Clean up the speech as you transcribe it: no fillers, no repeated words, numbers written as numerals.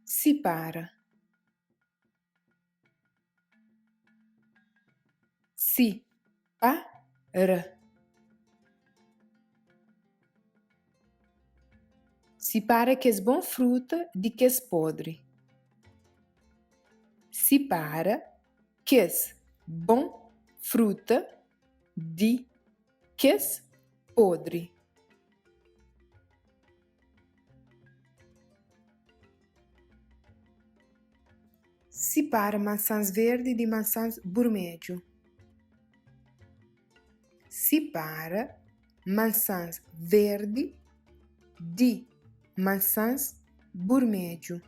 separa, para. Separa que é bom fruta de que é podre. Separa que é bom fruta de que é podre. Separa maçãs verdes de maçãs vermelho. Separa maçãs verdes de maçãs vermelho.